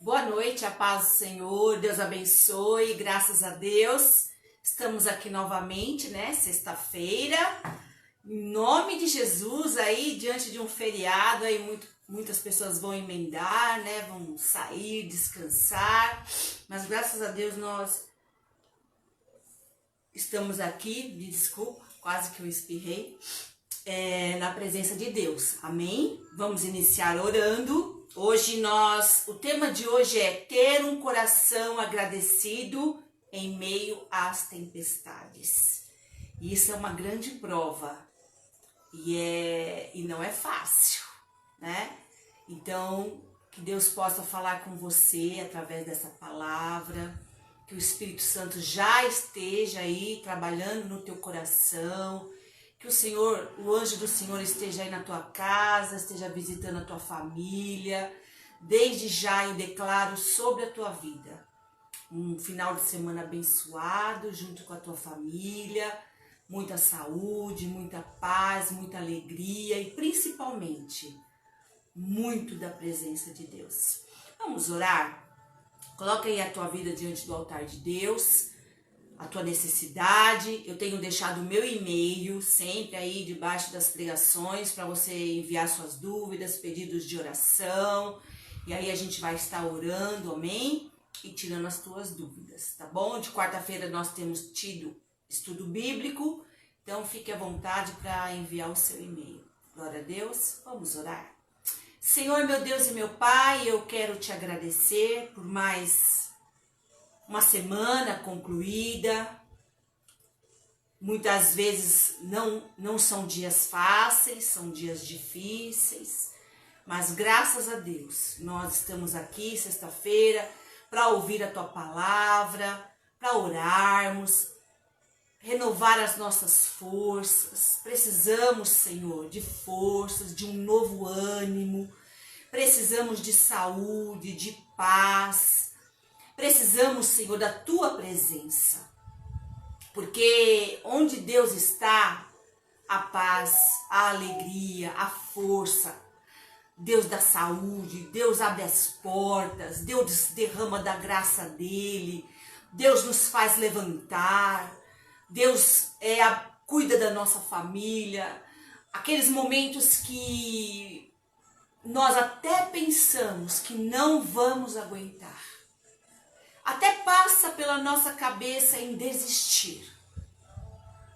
Boa noite, a paz do Senhor, Deus abençoe, graças a Deus. Estamos aqui novamente, né, sexta-feira, em nome de Jesus, aí diante de um feriado, aí muitas pessoas vão emendar, né, vão sair, descansar, mas graças a Deus nós estamos aqui, me desculpa, quase que eu espirrei, na presença de Deus, amém? Vamos iniciar orando. O tema de hoje é ter um coração agradecido em meio às tempestades. E isso é uma grande prova e não é fácil, né? Então, que Deus possa falar com você através dessa palavra, que o Espírito Santo já esteja aí trabalhando no teu coração, que o anjo do Senhor esteja aí na tua casa, esteja visitando a tua família. Desde já eu declaro sobre a tua vida um final de semana abençoado junto com a tua família, muita saúde, muita paz, muita alegria e principalmente muito da presença de Deus. Vamos orar? Coloca aí a tua vida diante do altar de Deus, a tua necessidade. Eu tenho deixado o meu e-mail sempre aí debaixo das pregações para você enviar suas dúvidas, pedidos de oração. E aí a gente vai estar orando, amém? E tirando as tuas dúvidas, tá bom? De quarta-feira nós temos tido estudo bíblico, então fique à vontade para enviar o seu e-mail. Glória a Deus, vamos orar. Senhor, meu Deus e meu Pai, eu quero te agradecer por mais uma semana concluída. Muitas vezes não são dias fáceis, são dias difíceis, mas graças a Deus nós estamos aqui sexta-feira para ouvir a tua palavra, para orarmos, renovar as nossas forças. Precisamos, Senhor, de forças, de um novo ânimo, precisamos de saúde, de paz. Precisamos, Senhor, da tua presença, porque onde Deus está, a paz, a alegria, a força. Deus dá saúde, Deus abre as portas, Deus derrama da graça dele, Deus nos faz levantar, Deus cuida da nossa família. Aqueles momentos que nós até pensamos que não vamos aguentar, até passa pela nossa cabeça em desistir,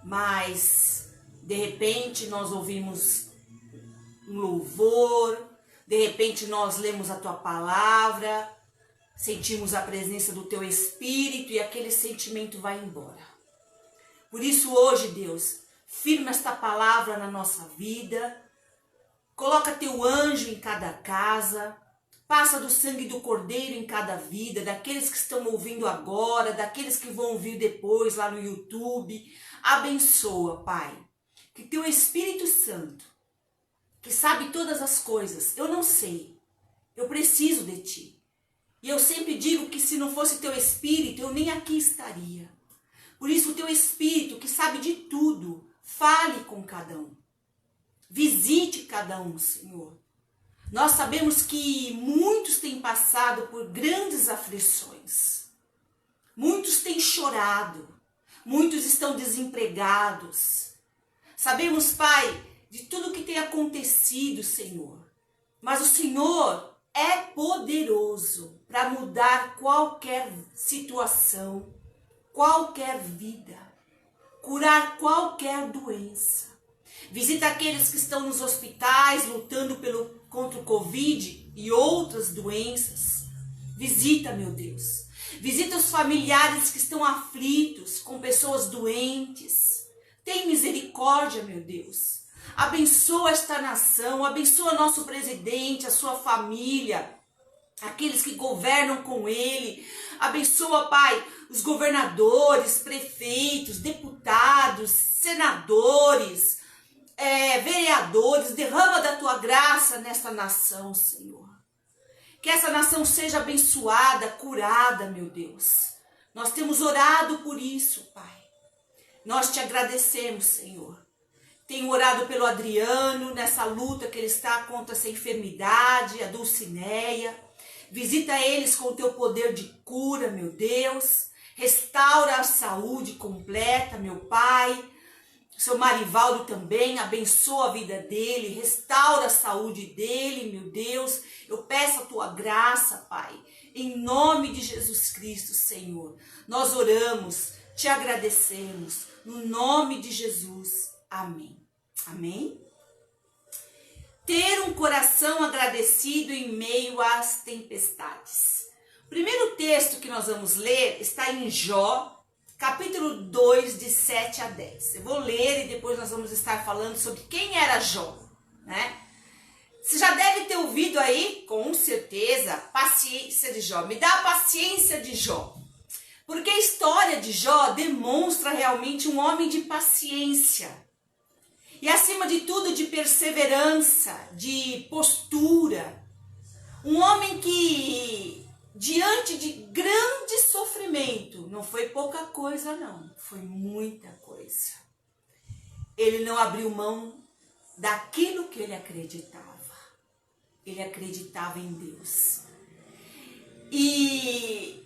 mas de repente nós ouvimos um louvor, de repente nós lemos a tua palavra, sentimos a presença do teu Espírito e aquele sentimento vai embora. Por isso hoje, Deus, firma esta palavra na nossa vida, coloca teu anjo em cada casa, passa do sangue do Cordeiro em cada vida, daqueles que estão ouvindo agora, daqueles que vão ouvir depois lá no YouTube. Abençoa, Pai, que teu Espírito Santo, que sabe todas as coisas, eu não sei, eu preciso de ti. E eu sempre digo que se não fosse teu Espírito, eu nem aqui estaria. Por isso o teu Espírito, que sabe de tudo, fale com cada um. Visite cada um, Senhor. Nós sabemos que muitos têm passado por grandes aflições. Muitos têm chorado. Muitos estão desempregados. Sabemos, Pai, de tudo que tem acontecido, Senhor. Mas o Senhor é poderoso para mudar qualquer situação, qualquer vida, curar qualquer doença. Visita aqueles que estão nos hospitais lutando contra o Covid e outras doenças. Visita, meu Deus. Visita os familiares que estão aflitos com pessoas doentes. Tem misericórdia, meu Deus. Abençoa esta nação, abençoa nosso presidente, a sua família, aqueles que governam com ele. Abençoa, Pai, os governadores, prefeitos, deputados, senadores, vereadores. Derrama da tua graça nesta nação, Senhor. Que essa nação seja abençoada, curada, meu Deus. Nós temos orado por isso, Pai. Nós te agradecemos, Senhor. Tenho orado pelo Adriano, nessa luta que ele está contra essa enfermidade, a Dulcineia. Visita eles com o teu poder de cura, meu Deus. Restaura a saúde completa, meu Pai. Seu Marivaldo também, abençoa a vida dele, restaura a saúde dele, meu Deus. Eu peço a tua graça, Pai, em nome de Jesus Cristo, Senhor. Nós oramos, te agradecemos, no nome de Jesus. Amém. Amém? Ter um coração agradecido em meio às tempestades. O primeiro texto que nós vamos ler está em Jó, capítulo 2, de 7 a 10. Eu vou ler e depois nós vamos estar falando sobre quem era Jó, né? Você já deve ter ouvido aí, com certeza, paciência de Jó. Me dá a paciência de Jó. Porque a história de Jó demonstra realmente um homem de paciência. E acima de tudo, de perseverança, de postura. Um homem que, diante de grande sofrimento, não foi pouca coisa não, foi muita coisa. Ele não abriu mão daquilo que ele acreditava. Ele acreditava em Deus. E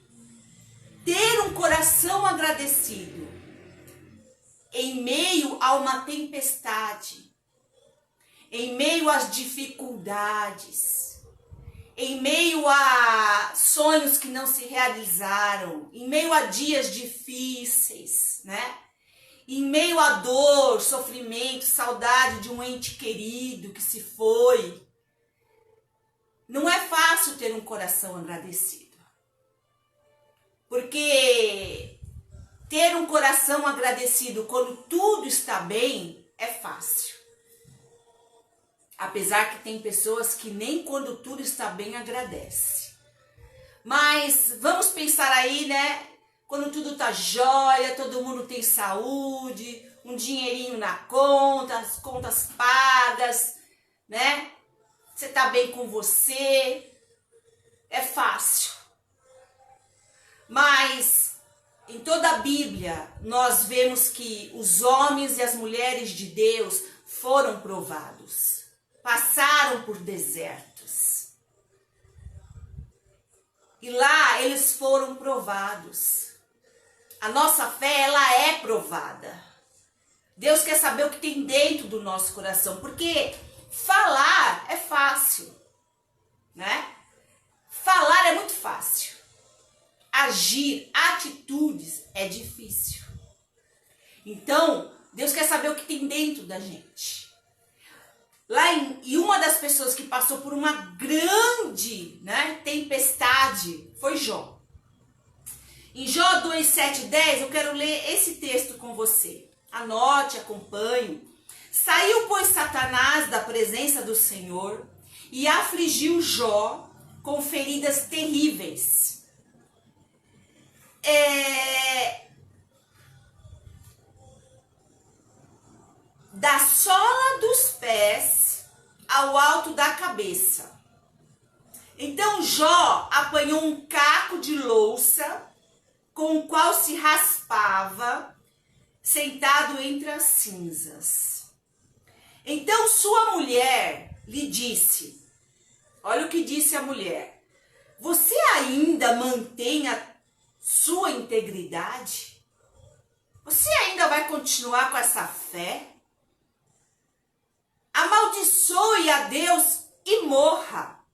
ter um coração agradecido em meio a uma tempestade, em meio às dificuldades, em meio a sonhos que não se realizaram, em meio a dias difíceis, né? Em meio a dor, sofrimento, saudade de um ente querido que se foi. Não é fácil ter um coração agradecido. Porque ter um coração agradecido quando tudo está bem é fácil. Apesar que tem pessoas que nem quando tudo está bem agradece. Mas vamos pensar aí, né? Quando tudo tá jóia, todo mundo tem saúde, um dinheirinho na conta, as contas pagas, né? Você tá bem com você, é fácil. Mas em toda a Bíblia nós vemos que os homens e as mulheres de Deus foram provados, passaram por desertos. E lá eles foram provados. A nossa fé, ela é provada. Deus quer saber o que tem dentro do nosso coração, porque falar é fácil, né? Falar é muito fácil. Agir, atitudes é difícil. Então, Deus quer saber o que tem dentro da gente. E uma das pessoas que passou por uma grande, né, tempestade foi Jó. Em Jó 2, 7 e 10, eu quero ler esse texto com você. Anote, acompanhe. Saiu, pois, Satanás da presença do Senhor e afligiu Jó com feridas terríveis. Da sola dos pés ao alto da cabeça. Então Jó apanhou um caco de louça com o qual se raspava, sentado entre as cinzas. Então sua mulher lhe disse, olha o que disse a mulher, você ainda mantém a sua integridade? Você ainda vai continuar com essa fé? Amaldiçoe a Deus e morra.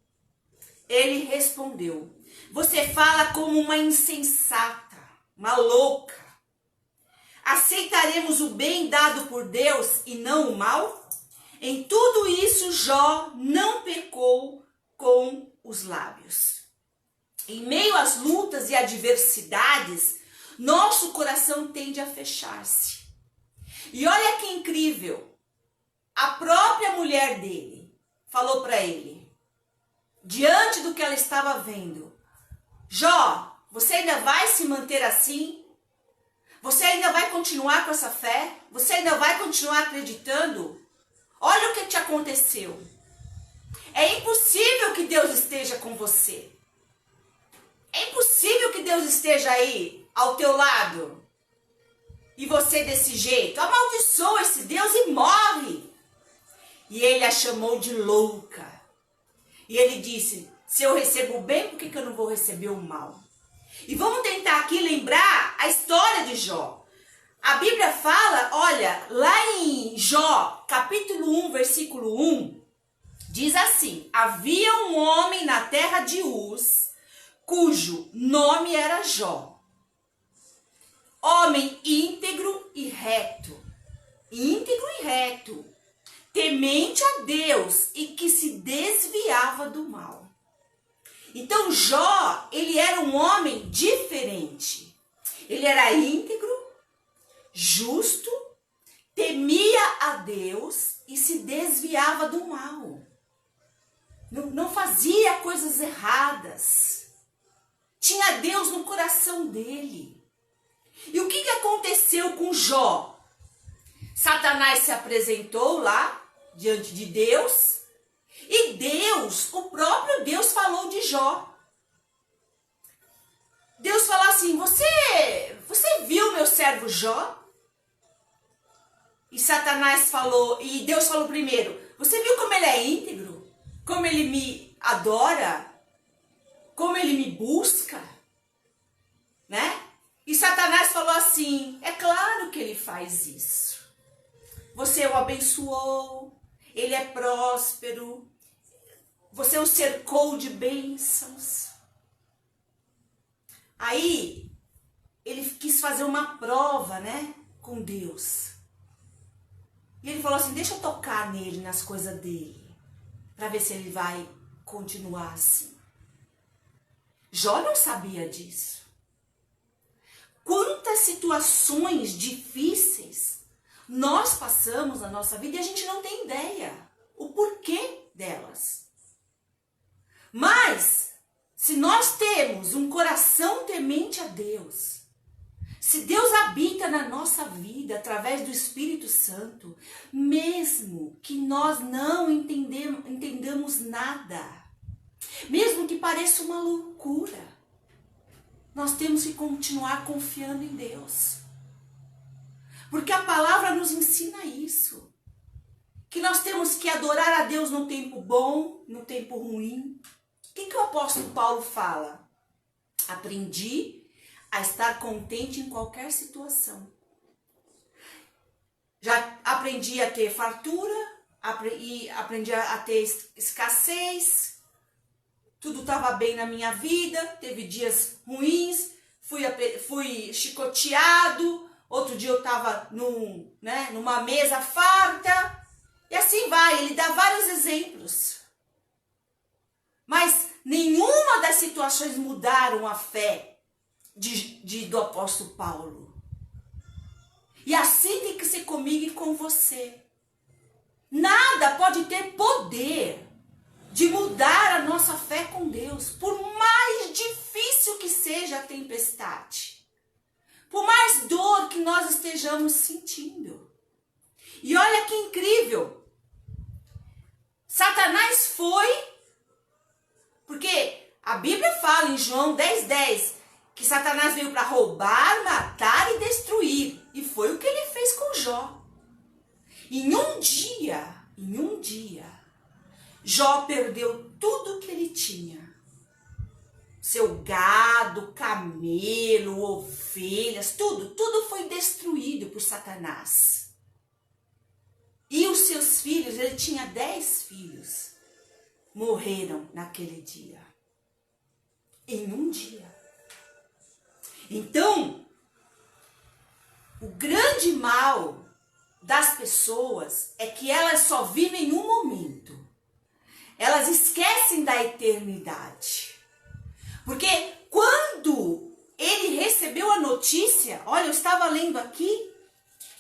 Ele respondeu, você fala como uma insensata, uma louca. Aceitaremos o bem dado por Deus e não o mal? Em tudo isso, Jó não pecou com os lábios. Em meio às lutas e adversidades, nosso coração tende a fechar-se. E olha que incrível, a própria mulher dele falou para ele, diante do que ela estava vendo, Jó, você ainda vai se manter assim? Você ainda vai continuar com essa fé? Você ainda vai continuar acreditando? Olha o que te aconteceu. É impossível que Deus esteja com você. É impossível que Deus esteja aí ao teu lado. E você desse jeito. Amaldiçoa esse Deus e morre. E ele a chamou de louca. E ele disse, Se eu recebo o bem, por que eu não vou receber o mal? E vamos tentar aqui lembrar a história de Jó. A Bíblia fala, olha, lá em Jó, capítulo 1, versículo 1, diz assim: havia um homem na terra de Uz, cujo nome era Jó. Homem íntegro e reto. Íntegro e reto. Temente a Deus e que se desviava do mal. Então Jó, ele era um homem diferente. Ele era íntegro, justo, temia a Deus e se desviava do mal. Não fazia coisas erradas. Tinha Deus no coração dele. E o que aconteceu com Jó? Satanás se apresentou lá diante de Deus e Deus, o próprio Deus, falou de Jó. Deus falou assim: você viu meu servo Jó? E Satanás falou, e Deus falou primeiro: você viu como ele é íntegro? Como ele me adora? Como ele me busca? Né? E Satanás falou assim: é claro que ele faz isso. Você o abençoou, ele é próspero, você o cercou de bênçãos. Aí, ele quis fazer uma prova, né, com Deus. E ele falou assim: deixa eu tocar nele, nas coisas dele, para ver se ele vai continuar assim. Jó não sabia disso. Quantas situações difíceis nós passamos na nossa vida e a gente não tem ideia o porquê delas. Mas, se nós temos um coração temente a Deus, se Deus habita na nossa vida através do Espírito Santo, mesmo que nós não entendamos nada, mesmo que pareça uma loucura, nós temos que continuar confiando em Deus. Porque a palavra nos ensina isso. Que nós temos que adorar a Deus no tempo bom, no tempo ruim. O que o apóstolo Paulo fala? Aprendi a estar contente em qualquer situação. Já aprendi a ter fartura, aprendi a ter escassez. Tudo estava bem na minha vida, teve dias ruins, fui chicoteado. Outro dia eu estava numa mesa farta. E assim vai, ele dá vários exemplos. Mas nenhuma das situações mudaram a fé do apóstolo Paulo. E assim tem que ser comigo e com você. Nada pode ter poder de mudar a nossa fé com Deus, por mais difícil que seja a tempestade. Por mais dor que nós estejamos sentindo. E olha que incrível. Satanás foi, porque a Bíblia fala em João 10:10 que Satanás veio para roubar, matar e destruir. E foi o que ele fez com Jó. Em um dia, Jó perdeu tudo que ele tinha. Seu gado, camelo, ovelhas, tudo foi destruído por Satanás. E os seus filhos, ele tinha 10 filhos, morreram naquele dia. Em um dia. Então, o grande mal das pessoas é que elas só vivem um momento. Elas esquecem da eternidade. Porque quando ele recebeu a notícia, olha, eu estava lendo aqui,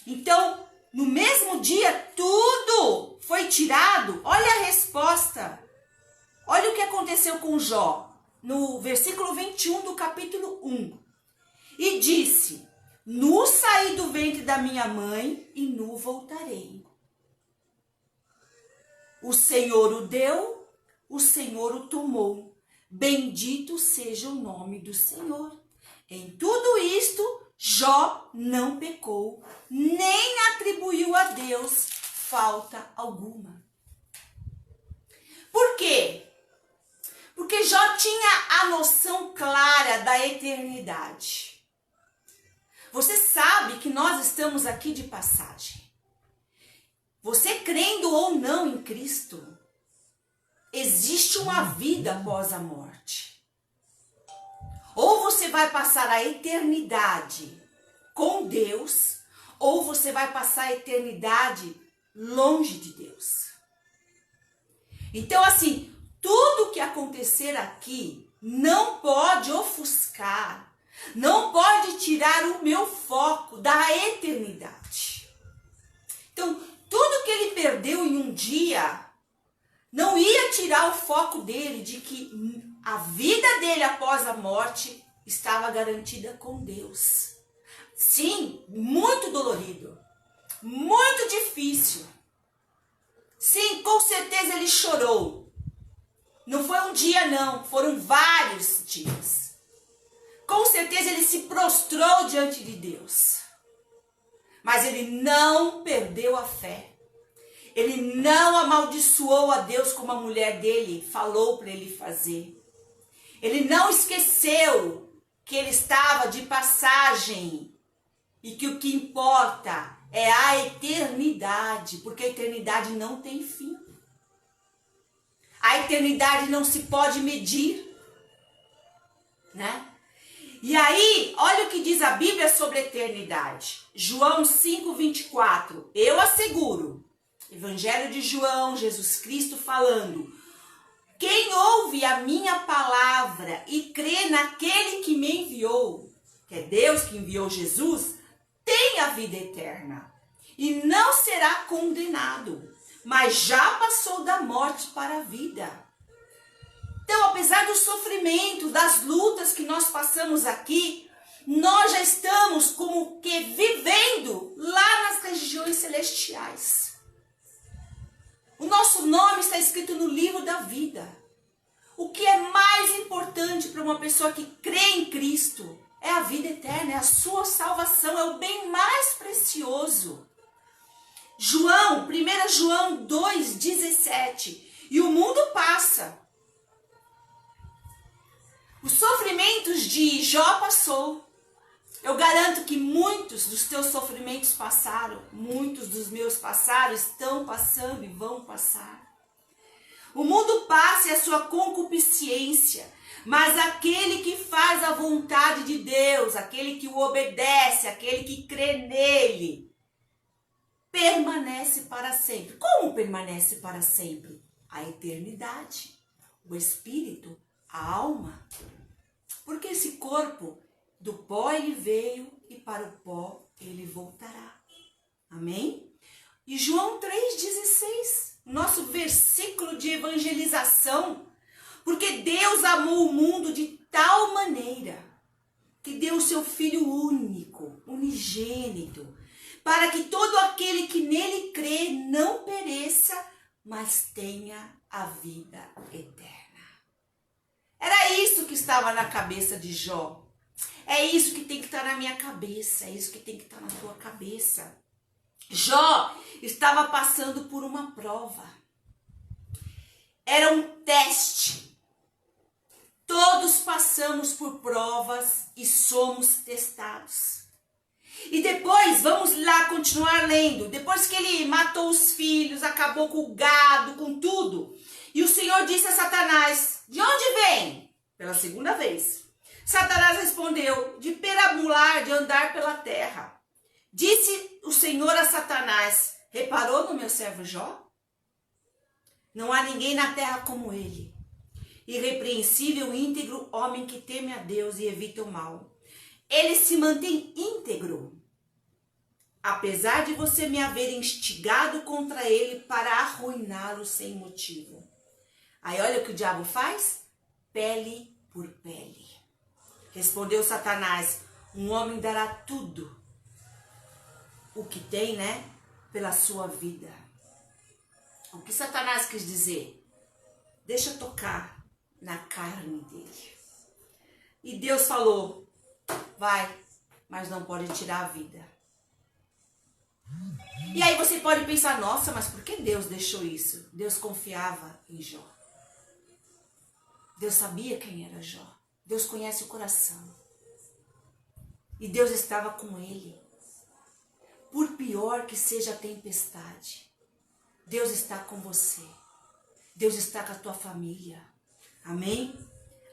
então, no mesmo dia, tudo foi tirado. Olha a resposta. Olha o que aconteceu com Jó, no versículo 21 do capítulo 1. E disse: nu saí do ventre da minha mãe e nu voltarei. O Senhor o deu, o Senhor o tomou. Bendito seja o nome do Senhor. Em tudo isto, Jó não pecou, nem atribuiu a Deus falta alguma. Por quê? Porque Jó tinha a noção clara da eternidade. Você sabe que nós estamos aqui de passagem. Você crendo ou não em Cristo, existe uma vida após a morte. Ou você vai passar a eternidade com Deus, ou você vai passar a eternidade longe de Deus. Então, assim, tudo que acontecer aqui não pode ofuscar, não pode tirar o meu foco da eternidade. Então, tudo que ele perdeu em um dia não ia tirar o foco dele de que a vida dele após a morte estava garantida com Deus. Sim, muito dolorido, muito difícil. Sim, com certeza ele chorou. Não foi um dia não, foram vários dias. Com certeza ele se prostrou diante de Deus. Mas ele não perdeu a fé. Ele não amaldiçoou a Deus como a mulher dele falou para ele fazer. Ele não esqueceu que ele estava de passagem e que o que importa é a eternidade, porque a eternidade não tem fim. A eternidade não se pode medir, né? E aí, olha o que diz a Bíblia sobre a eternidade. João 5:24. Eu asseguro, Evangelho de João, Jesus Cristo falando: quem ouve a minha palavra e crê naquele que me enviou, que é Deus que enviou Jesus, tem a vida eterna e não será condenado, mas já passou da morte para a vida. Então, apesar do sofrimento, das lutas que nós passamos aqui, nós já estamos como que vivendo lá nas regiões celestiais. O nosso nome está escrito no livro da vida. O que é mais importante para uma pessoa que crê em Cristo é a vida eterna, é a sua salvação, é o bem mais precioso. 1 João 2,17. E o mundo passa. Os sofrimentos de Jó passou. Eu garanto que muitos dos teus sofrimentos passaram, muitos dos meus passaram, estão passando e vão passar. O mundo passa e a sua concupiscência, mas aquele que faz a vontade de Deus, aquele que o obedece, aquele que crê nele, permanece para sempre. Como permanece para sempre? A eternidade, o espírito, a alma. Porque esse corpo, do pó ele veio e para o pó ele voltará. Amém? E João 3,16, nosso versículo de evangelização. Porque Deus amou o mundo de tal maneira que deu o seu Filho único, unigênito, para que todo aquele que nele crê não pereça, mas tenha a vida eterna. Era isso que estava na cabeça de Jó. É isso que tem que estar na minha cabeça, é isso que tem que estar na tua cabeça. Jó estava passando por uma prova. Era um teste. Todos passamos por provas e somos testados. E depois, vamos lá continuar lendo. Depois que ele matou os filhos, acabou com o gado, com tudo. E o Senhor disse a Satanás: de onde vem? Pela segunda vez. Satanás respondeu: de perambular, de andar pela terra. Disse o Senhor a Satanás: reparou no meu servo Jó? Não há ninguém na terra como ele. Irrepreensível, íntegro, homem que teme a Deus e evita o mal. Ele se mantém íntegro, apesar de você me haver instigado contra ele para arruiná-lo sem motivo. Aí olha o que o diabo faz? Pele por pele. Respondeu Satanás: um homem dará tudo o que tem, né? Pela sua vida. O que Satanás quis dizer? Deixa eu tocar na carne dele. E Deus falou: vai, mas não pode tirar a vida. E aí você pode pensar: nossa, mas por que Deus deixou isso? Deus confiava em Jó. Deus sabia quem era Jó. Deus conhece o coração. E Deus estava com ele. Por pior que seja a tempestade, Deus está com você. Deus está com a tua família. Amém?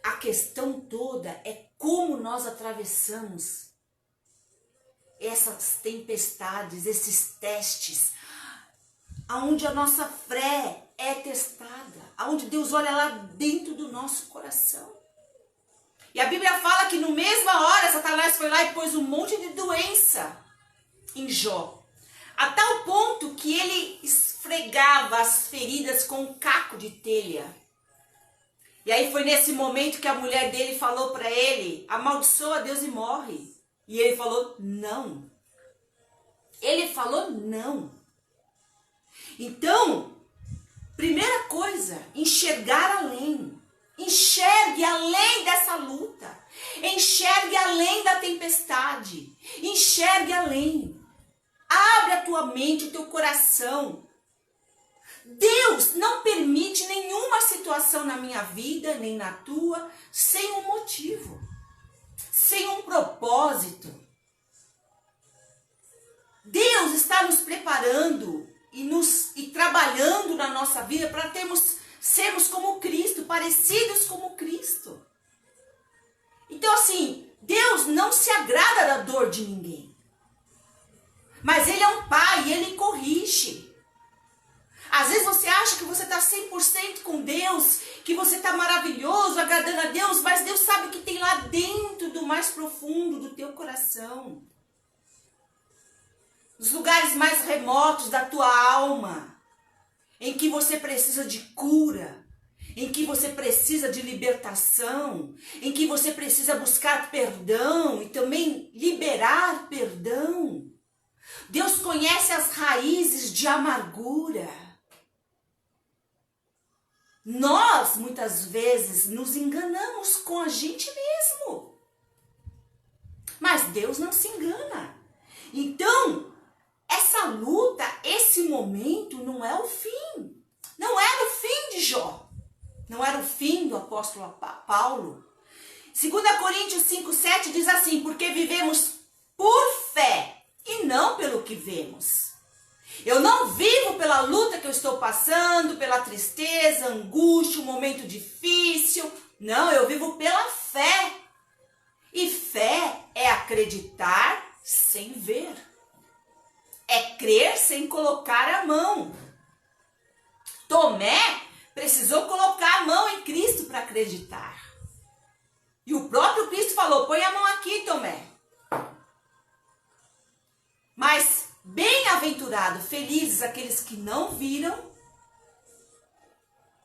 A questão toda é como nós atravessamos essas tempestades, esses testes, aonde a nossa fé é testada, aonde Deus olha lá dentro do nosso coração. E a Bíblia fala que no mesma hora Satanás foi lá e pôs um monte de doença em Jó, a tal ponto que ele esfregava as feridas com um caco de telha. E aí foi nesse momento que a mulher dele falou para ele: amaldiçoa Deus e morre. E ele falou não. Ele falou não. Então, primeira coisa, enxergar além. Enxergue além dessa luta. Enxergue além da tempestade. Enxergue além. Abre a tua mente, o teu coração. Deus não permite nenhuma situação na minha vida, nem na tua, sem um motivo, sem um propósito. Deus está nos preparando e trabalhando na nossa vida para sermos como Cristo, parecidos como Cristo. Então assim, Deus não se agrada da dor de ninguém. Mas Ele é um pai e Ele corrige. Às vezes você acha que você está 100% com Deus, que você está maravilhoso, agradando a Deus, mas Deus sabe que tem lá dentro do mais profundo do teu coração. Os lugares mais remotos da tua alma, em que você precisa de cura, em que você precisa de libertação, em que você precisa buscar perdão e também liberar perdão. Deus conhece as raízes de amargura. Nós, muitas vezes, nos enganamos com a gente mesmo. Mas Deus não se engana. Então, essa luta, esse momento não é o fim. Não era o fim de Jó. Não era o fim do apóstolo Paulo. 2 Coríntios 5,7 diz assim: porque vivemos por fé e não pelo que vemos. Eu não vivo pela luta que eu estou passando, pela tristeza, angústia, um momento difícil. Não, eu vivo pela fé. E fé é acreditar sem ver. É crer sem colocar a mão. Tomé precisou colocar a mão em Cristo para acreditar. E o próprio Cristo falou: põe a mão aqui, Tomé. Mas bem-aventurado, felizes aqueles que não viram,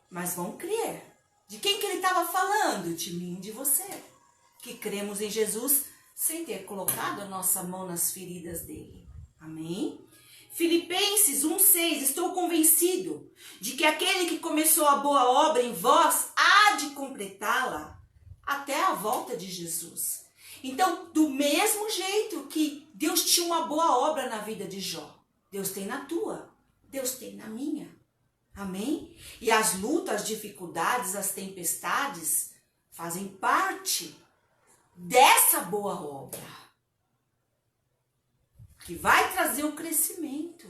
mas vão crer. De quem que ele estava falando? De mim e de você, que cremos em Jesus sem ter colocado a nossa mão nas feridas dele. Amém? Filipenses 1,6: estou convencido de que aquele que começou a boa obra em vós há de completá-la até a volta de Jesus. Então, do mesmo jeito que Deus tinha uma boa obra na vida de Jó, Deus tem na tua, Deus tem na minha. Amém? E as lutas, as dificuldades, as tempestades fazem parte dessa boa obra, que vai trazer o crescimento,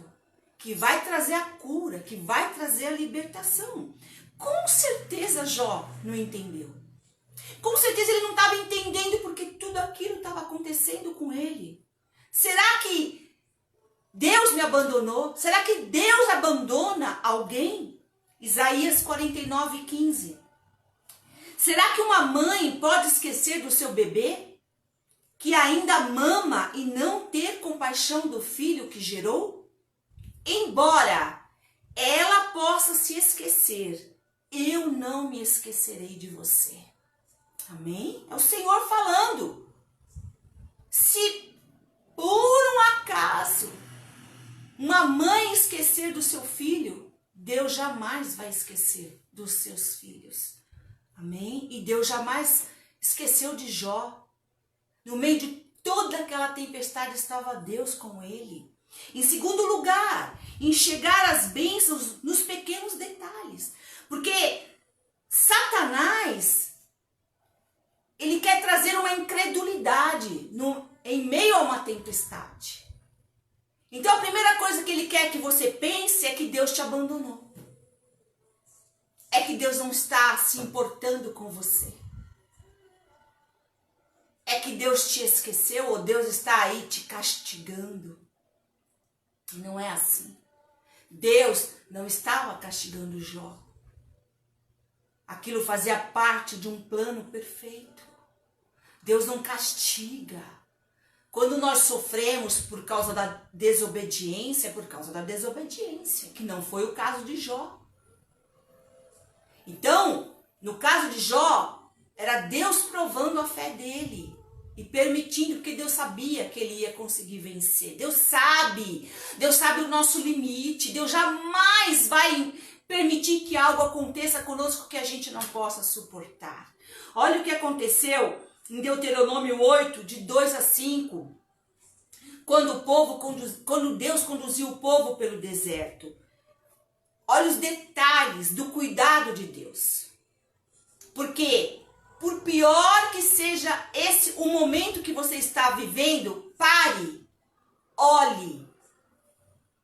que vai trazer a cura, que vai trazer a libertação. Com certeza Jó não entendeu. Com certeza ele não estava entendendo porque tudo aquilo estava acontecendo com ele. Será que Deus me abandonou? Será que Deus abandona alguém? Isaías 49:15. Será que uma mãe pode esquecer do seu bebê, que ainda mama, e não ter compaixão do filho que gerou? Embora ela possa se esquecer, eu não me esquecerei de você. Amém? É o Senhor falando. Se por um acaso uma mãe esquecer do seu filho, Deus jamais vai esquecer dos seus filhos. Amém? E Deus jamais esqueceu de Jó. No meio de toda aquela tempestade estava Deus com ele. Em segundo lugar, enxergar as bênçãos nos pequenos detalhes. Porque Satanás, ele quer trazer uma incredulidade em meio a uma tempestade. Então a primeira coisa que ele quer que você pense é que Deus te abandonou. É que Deus não está se importando com você. É que Deus te esqueceu ou Deus está aí te castigando. E não é assim. Deus não estava castigando Jó. Aquilo fazia parte de um plano perfeito. Deus não castiga. Quando nós sofremos por causa da desobediência, é por causa da desobediência, que não foi o caso de Jó. Então, no caso de Jó, era Deus provando a fé dele e permitindo, porque Deus sabia que ele ia conseguir vencer. Deus sabe o nosso limite. Deus jamais vai permitir que algo aconteça conosco que a gente não possa suportar. Olha o que aconteceu em Deuteronômio 8, de 2 a 5, quando Deus conduziu o povo pelo deserto. Olha os detalhes do cuidado de Deus. Porque, por pior que seja esse o momento que você está vivendo, pare, olhe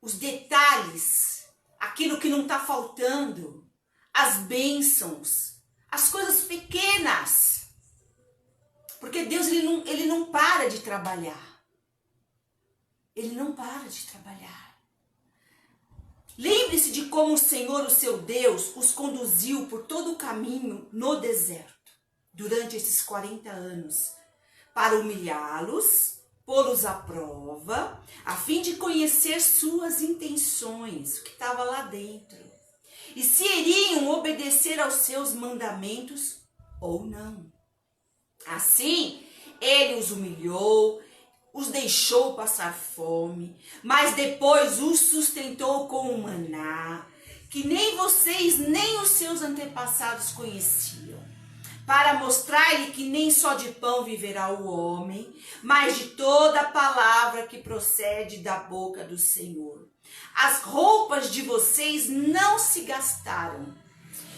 os detalhes, aquilo que não está faltando, as bênçãos, as coisas pequenas. Porque Deus ele não para de trabalhar. Ele não para de trabalhar. Lembre-se de como o Senhor, o seu Deus, os conduziu por todo o caminho no deserto, durante esses 40 anos, para humilhá-los, pô-los à prova, a fim de conhecer suas intenções, o que estava lá dentro, e se iriam obedecer aos seus mandamentos ou não. Assim, ele os humilhou, os deixou passar fome, mas depois os sustentou com o maná, que nem vocês nem os seus antepassados conheciam, para mostrar-lhe que nem só de pão viverá o homem, mas de toda a palavra que procede da boca do Senhor. As roupas de vocês não se gastaram,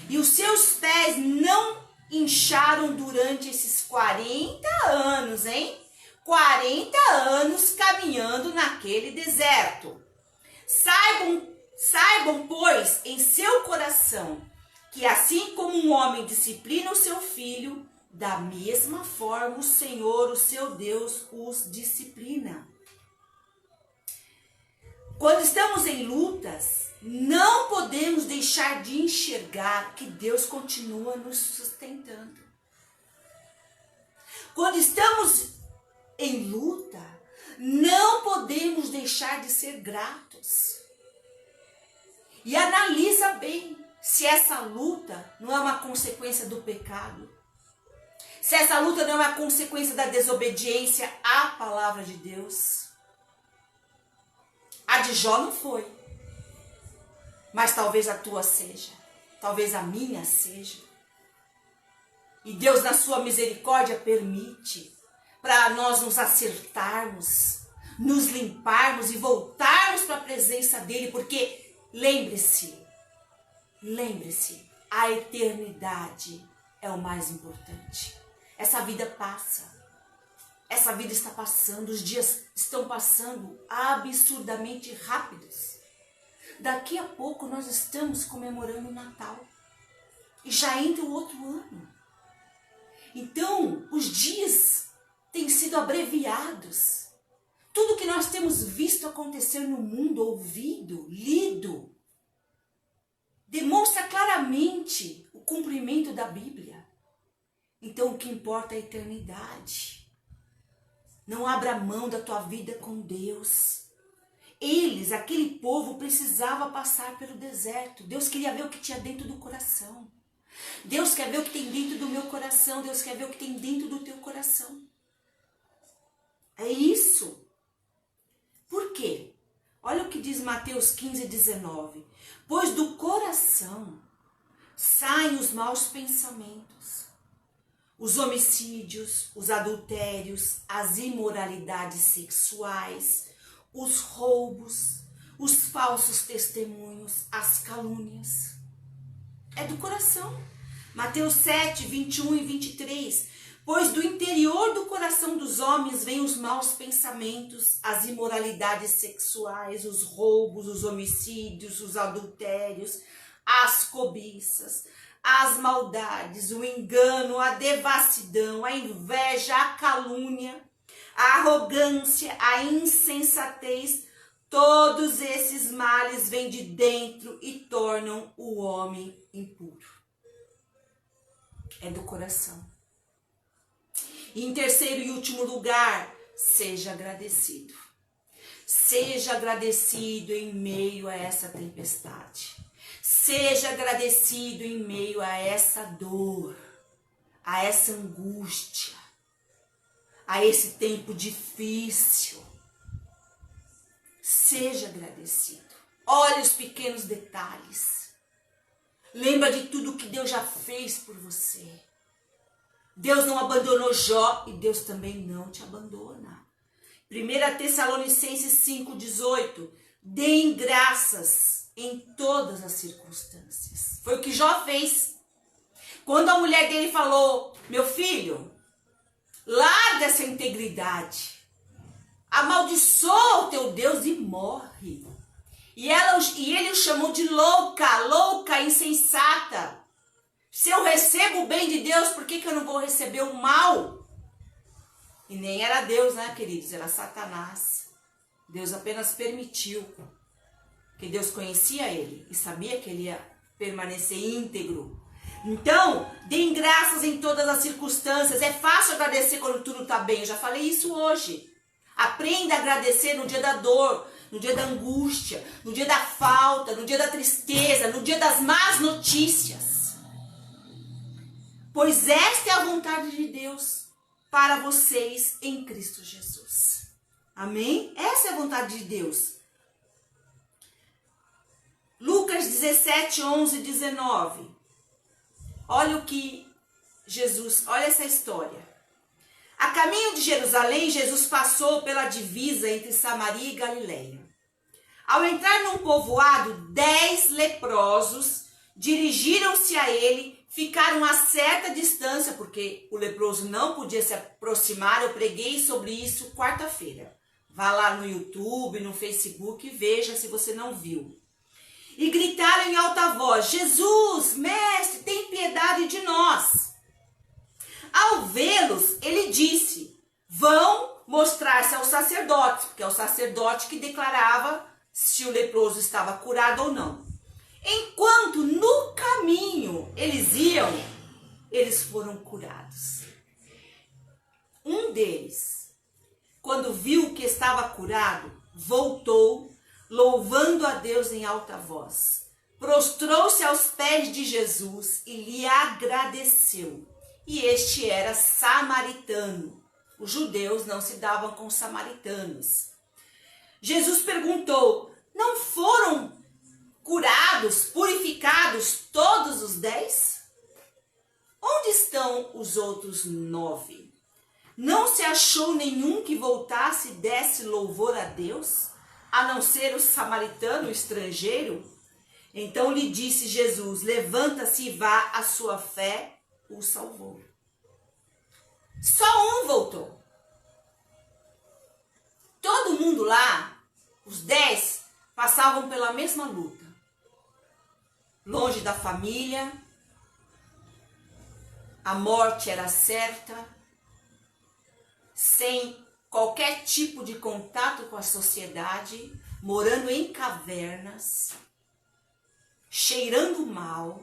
e os seus pés não incharam durante esses 40 anos, hein? 40 anos caminhando naquele deserto. Saibam, pois, em seu coração, que assim como um homem disciplina o seu filho, da mesma forma o Senhor, o seu Deus, os disciplina. Quando estamos em lutas, não podemos deixar de enxergar que Deus continua nos sustentando. Quando estamos em luta, não podemos deixar de ser gratos. E analisa bem se essa luta não é uma consequência do pecado. Se essa luta não é uma consequência da desobediência à palavra de Deus. A de Jó não foi. Mas talvez a tua seja. Talvez a minha seja. E Deus, na sua misericórdia, permite para nós nos acertarmos, nos limparmos e voltarmos para a presença dele, porque lembre-se, a eternidade é o mais importante. Essa vida passa, essa vida está passando, os dias estão passando absurdamente rápidos. Daqui a pouco nós estamos comemorando o Natal e já entra o outro ano. Então, os dias têm sido abreviados. Tudo que nós temos visto acontecer no mundo, ouvido, lido, demonstra claramente o cumprimento da Bíblia. Então o que importa é a eternidade. Não abra mão da tua vida com Deus. Eles, aquele povo, precisava passar pelo deserto. Deus queria ver o que tinha dentro do coração. Deus quer ver o que tem dentro do meu coração. Deus quer ver o que tem dentro do teu coração. É isso. Por quê? Olha o que diz Mateus 15, 19. Pois do coração saem os maus pensamentos, os homicídios, os adultérios, as imoralidades sexuais, os roubos, os falsos testemunhos, as calúnias. É do coração. Mateus 7, 21 e 23. Pois do interior do coração dos homens vêm os maus pensamentos, as imoralidades sexuais, os roubos, os homicídios, os adultérios, as cobiças, as maldades, o engano, a devassidão, a inveja, a calúnia, a arrogância, a insensatez. Todos esses males vêm de dentro e tornam o homem impuro. É do coração. E em terceiro e último lugar, seja agradecido. Seja agradecido em meio a essa tempestade. Seja agradecido em meio a essa dor, a essa angústia, a esse tempo difícil. Seja agradecido. Olhe os pequenos detalhes. Lembra de tudo que Deus já fez por você. Deus não abandonou Jó e Deus também não te abandona. 1 Tessalonicenses 5,18. Deem graças em todas as circunstâncias. Foi o que Jó fez. Quando a mulher dele falou, meu filho, larga essa integridade. Amaldiçoa o teu Deus e morre. E ele o chamou de louca, insensata. Se eu recebo o bem de Deus, por que eu não vou receber o mal? E nem era Deus, né, queridos? Era Satanás. Deus apenas permitiu. Porque Deus conhecia ele e sabia que ele ia permanecer íntegro. Então, deem graças em todas as circunstâncias. É fácil agradecer quando tudo está bem. Eu já falei isso hoje. Aprenda a agradecer no dia da dor, no dia da angústia, no dia da falta, no dia da tristeza, no dia das más notícias. Pois esta é a vontade de Deus para vocês em Cristo Jesus. Amém? Essa é a vontade de Deus. Lucas 17, 11 e 19. Olha o que Jesus, olha essa história. A caminho de Jerusalém, Jesus passou pela divisa entre Samaria e Galileia. Ao entrar num povoado, 10 leprosos dirigiram-se a ele, ficaram a certa distância, porque o leproso não podia se aproximar. Eu preguei sobre isso quarta-feira. Vá lá no YouTube, no Facebook e veja se você não viu. E gritaram em alta voz, Jesus, mestre, tem piedade de nós. Ao vê-los, ele disse, vão mostrar-se aos sacerdotes, porque é o sacerdote que declarava se o leproso estava curado ou não. Enquanto no caminho eles iam, eles foram curados. Um deles, quando viu que estava curado, voltou, louvando a Deus em alta voz. Prostrou-se aos pés de Jesus e lhe agradeceu. E este era samaritano. Os judeus não se davam com os samaritanos. Jesus perguntou, não foram curados, purificados todos os 10? Onde estão os outros 9? Não se achou nenhum que voltasse e desse louvor a Deus, a não ser o samaritano, o estrangeiro? Então lhe disse Jesus, levanta-se e vá, a sua fé o salvou. Só um voltou. Todo mundo lá, os 10, passavam pela mesma luta. Longe da família, a morte era certa, sem qualquer tipo de contato com a sociedade, morando em cavernas, cheirando mal.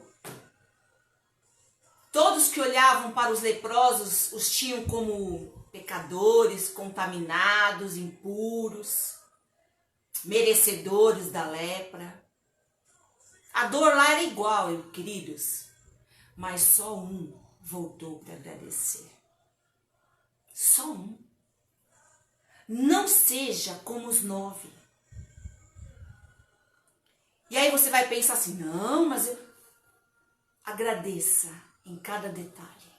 Todos que olhavam para os leprosos os tinham como pecadores, contaminados, impuros, merecedores da lepra. A dor lá era igual, queridos, mas só um voltou para agradecer. Só um. Não seja como os 9. E aí você vai pensar assim, não, mas eu... Agradeça em cada detalhe.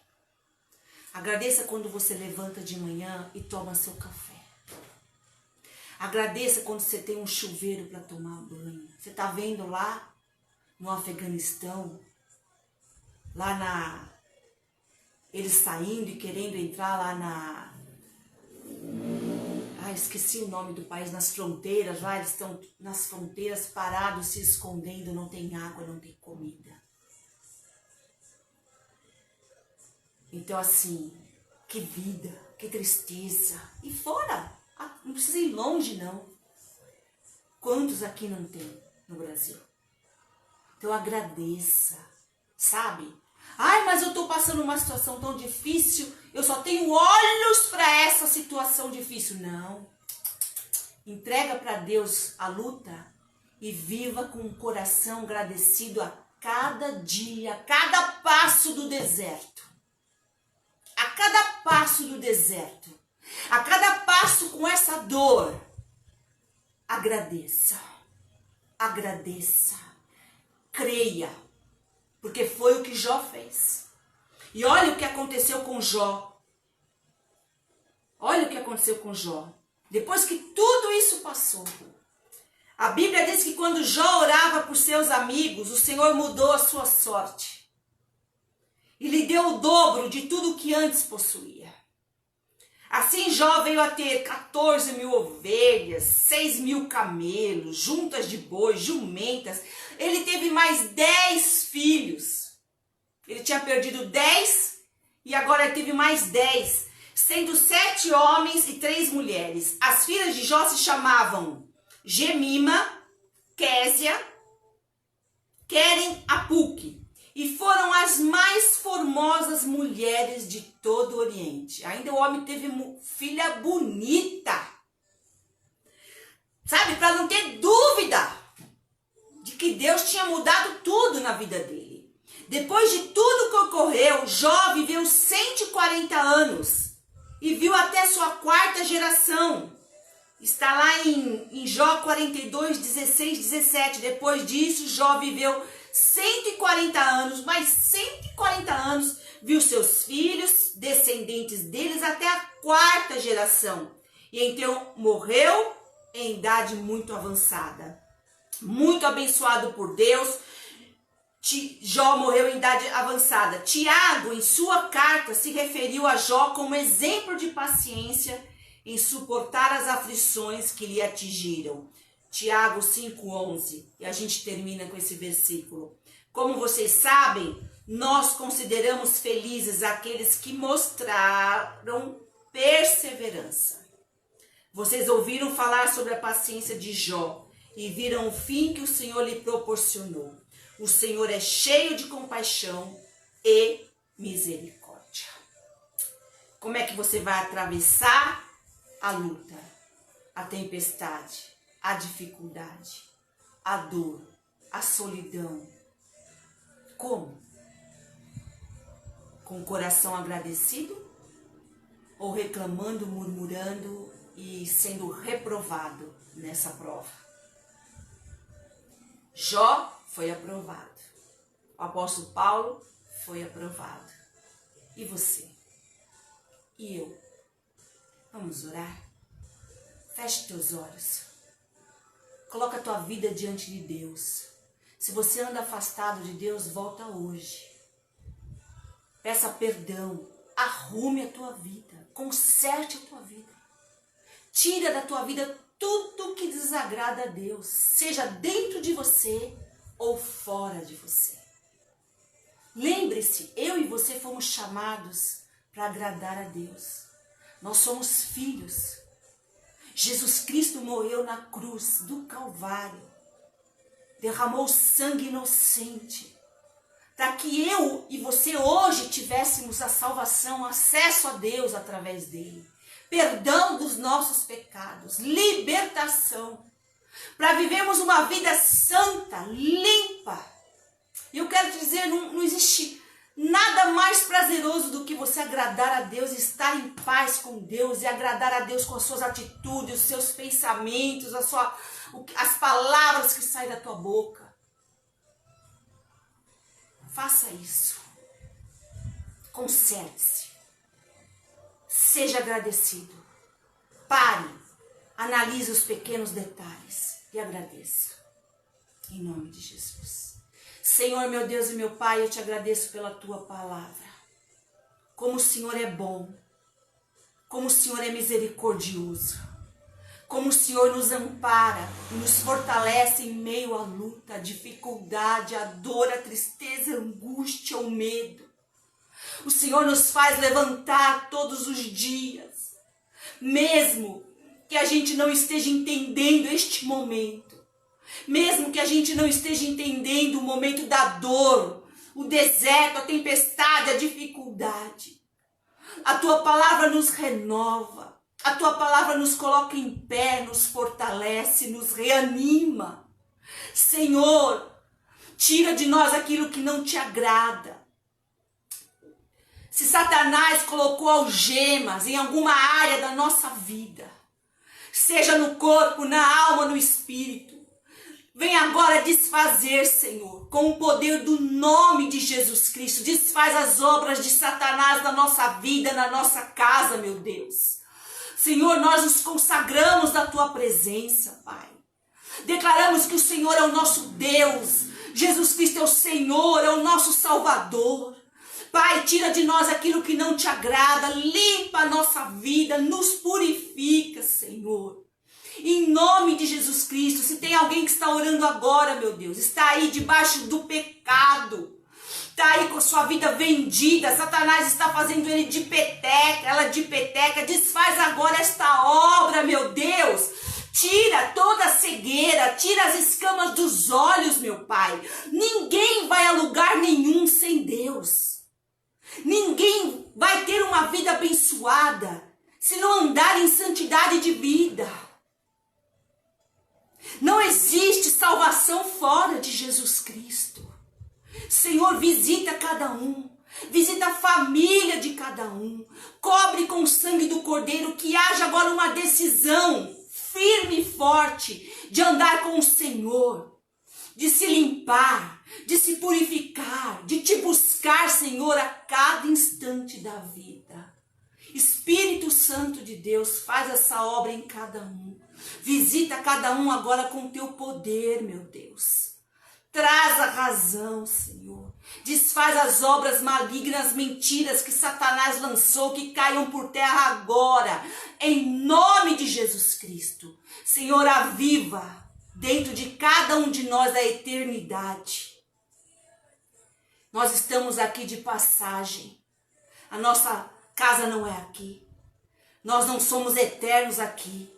Agradeça quando você levanta de manhã e toma seu café. Agradeça quando você tem um chuveiro para tomar banho. Você está vendo lá no Afeganistão eles saindo e querendo entrar lá esqueci o nome do país, nas fronteiras, lá eles estão nas fronteiras parados, se escondendo, não tem água, não tem comida. Então assim, que vida, que tristeza. E fora, não precisa ir longe não. Quantos aqui não tem no Brasil? Então agradeça, sabe? Ai, mas eu estou passando uma situação tão difícil, eu só tenho olhos para essa situação difícil. Não. Entrega para Deus a luta e viva com o coração agradecido a cada dia, a cada passo do deserto. A cada passo do deserto, a cada passo com essa dor, agradeça, agradeça, creia, porque foi o que Jó fez. E olha o que aconteceu com Jó. Olha o que aconteceu com Jó. Depois que tudo isso passou, a Bíblia diz que quando Jó orava por seus amigos, o Senhor mudou a sua sorte. E lhe deu o dobro de tudo que antes possuía. Assim Jó veio a ter 14.000 ovelhas, 6.000 camelos, juntas de bois, jumentas. Ele teve mais 10 filhos. Ele tinha perdido 10 e agora ele teve mais 10, sendo 7 homens e 3 mulheres. As filhas de Jó se chamavam Gemima, Késia, Queren, Apuque. E foram as mais formosas mulheres de todo o Oriente. Ainda o homem teve filha bonita. Sabe, para não ter dúvida de que Deus tinha mudado tudo na vida dele. Depois de tudo que ocorreu, Jó viveu 140 anos e viu até sua 4ª geração. Está lá em Jó 42, 16, 17. Depois disso, Jó viveu 140 anos, mais 140 anos, viu seus filhos, descendentes deles, até a 4ª geração. E então morreu em idade muito avançada. Muito abençoado por Deus, Jó morreu em idade avançada. Tiago, em sua carta, se referiu a Jó como exemplo de paciência em suportar as aflições que lhe atingiram. Tiago 5,11, e a gente termina com esse versículo. Como vocês sabem, nós consideramos felizes aqueles que mostraram perseverança. Vocês ouviram falar sobre a paciência de Jó e viram o fim que o Senhor lhe proporcionou. O Senhor é cheio de compaixão e misericórdia. Como é que você vai atravessar a luta, a tempestade, a dificuldade, a dor, a solidão? Como? Com o coração agradecido? Ou reclamando, murmurando e sendo reprovado nessa prova? Jó foi aprovado. O apóstolo Paulo foi aprovado. E você? E eu? Vamos orar? Feche teus olhos. Coloca a tua vida diante de Deus. Se você anda afastado de Deus, volta hoje. Peça perdão. Arrume a tua vida. Conserte a tua vida. Tira da tua vida tudo que desagrada a Deus. Seja dentro de você ou fora de você. Lembre-se, eu e você fomos chamados para agradar a Deus. Nós somos filhos. Jesus Cristo morreu na cruz do Calvário. Derramou sangue inocente. Para que eu e você hoje tivéssemos a salvação, acesso a Deus através dele. Perdão dos nossos pecados. Libertação. Para vivermos uma vida santa, limpa. E eu quero te dizer, não existe nada mais prazeroso do que você agradar a Deus, estar em paz com Deus e agradar a Deus com as suas atitudes, os seus pensamentos, as palavras que saem da tua boca. Faça isso. Conserte-se. Seja agradecido. Pare. Analise os pequenos detalhes e agradeça. Em nome de Jesus. Senhor, meu Deus e meu Pai, eu te agradeço pela tua palavra. Como o Senhor é bom, como o Senhor é misericordioso, como o Senhor nos ampara e nos fortalece em meio à luta, à dificuldade, à dor, à tristeza, à angústia, ao medo. O Senhor nos faz levantar todos os dias, mesmo que a gente não esteja entendendo este momento, mesmo que a gente não esteja entendendo o momento da dor, o deserto, a tempestade, a dificuldade. A tua palavra nos renova, a tua palavra nos coloca em pé, nos fortalece, nos reanima. Senhor, tira de nós aquilo que não te agrada. Se Satanás colocou algemas em alguma área da nossa vida, seja no corpo, na alma, no espírito, vem agora desfazer, Senhor, com o poder do nome de Jesus Cristo. Desfaz as obras de Satanás na nossa vida, na nossa casa, meu Deus. Senhor, nós nos consagramos na tua presença, Pai. Declaramos que o Senhor é o nosso Deus. Jesus Cristo é o Senhor, é o nosso Salvador. Pai, tira de nós aquilo que não te agrada, limpa a nossa vida, nos purifica, Senhor. Em nome de Jesus Cristo, se tem alguém que está orando agora, meu Deus, está aí debaixo do pecado, está aí com a sua vida vendida, Satanás está fazendo ele de peteca, ela de peteca, desfaz agora esta obra, meu Deus. Tira toda a cegueira, tira as escamas dos olhos, meu Pai. Ninguém vai a lugar nenhum sem Deus. Ninguém vai ter uma vida abençoada se não andar em santidade de vida. Não existe salvação fora de Jesus Cristo. Senhor, visita cada um. Visita a família de cada um. Cobre com o sangue do Cordeiro, que haja agora uma decisão firme e forte de andar com o Senhor, de se limpar, de se purificar, de te buscar, Senhor, a cada instante da vida. Espírito Santo de Deus, faz essa obra em cada um. Visita cada um agora com o teu poder, meu Deus. Traz a razão, Senhor. Desfaz as obras malignas, mentiras que Satanás lançou, que caiam por terra agora, em nome de Jesus Cristo. Senhor, aviva dentro de cada um de nós a eternidade. Nós estamos aqui de passagem. A nossa casa não é aqui. Nós não somos eternos aqui.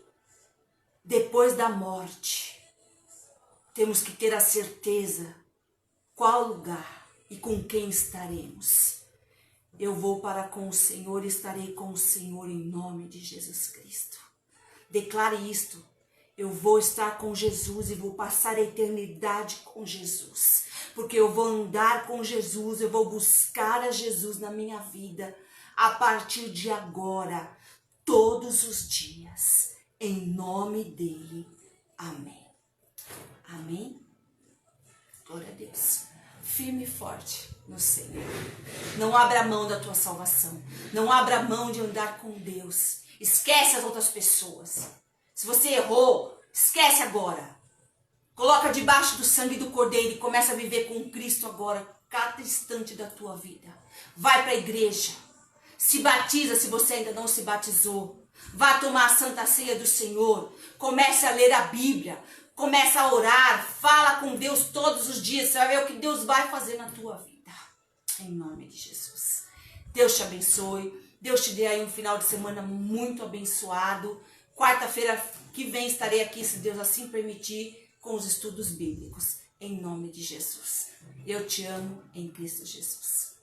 Depois da morte, temos que ter a certeza qual lugar e com quem estaremos. Eu vou para com o Senhor e estarei com o Senhor em nome de Jesus Cristo. Declare isto. Eu vou estar com Jesus e vou passar a eternidade com Jesus. Porque eu vou andar com Jesus, eu vou buscar a Jesus na minha vida a partir de agora, todos os dias. Em nome dele. Amém. Amém. Glória a Deus. Firme e forte no Senhor. Não abra mão da tua salvação. Não abra mão de andar com Deus. Esquece as outras pessoas. Se você errou, esquece agora. Coloca debaixo do sangue do Cordeiro e começa a viver com Cristo agora, cada instante da tua vida. Vai para a igreja. Se batiza se você ainda não se batizou. Vá tomar a Santa Ceia do Senhor. Comece a ler a Bíblia. Comece a orar. Fala com Deus todos os dias. Você vai ver o que Deus vai fazer na tua vida. Em nome de Jesus. Deus te abençoe. Deus te dê aí um final de semana muito abençoado. Quarta-feira que vem estarei aqui, se Deus assim permitir, com os estudos bíblicos. Em nome de Jesus. Eu te amo em Cristo Jesus.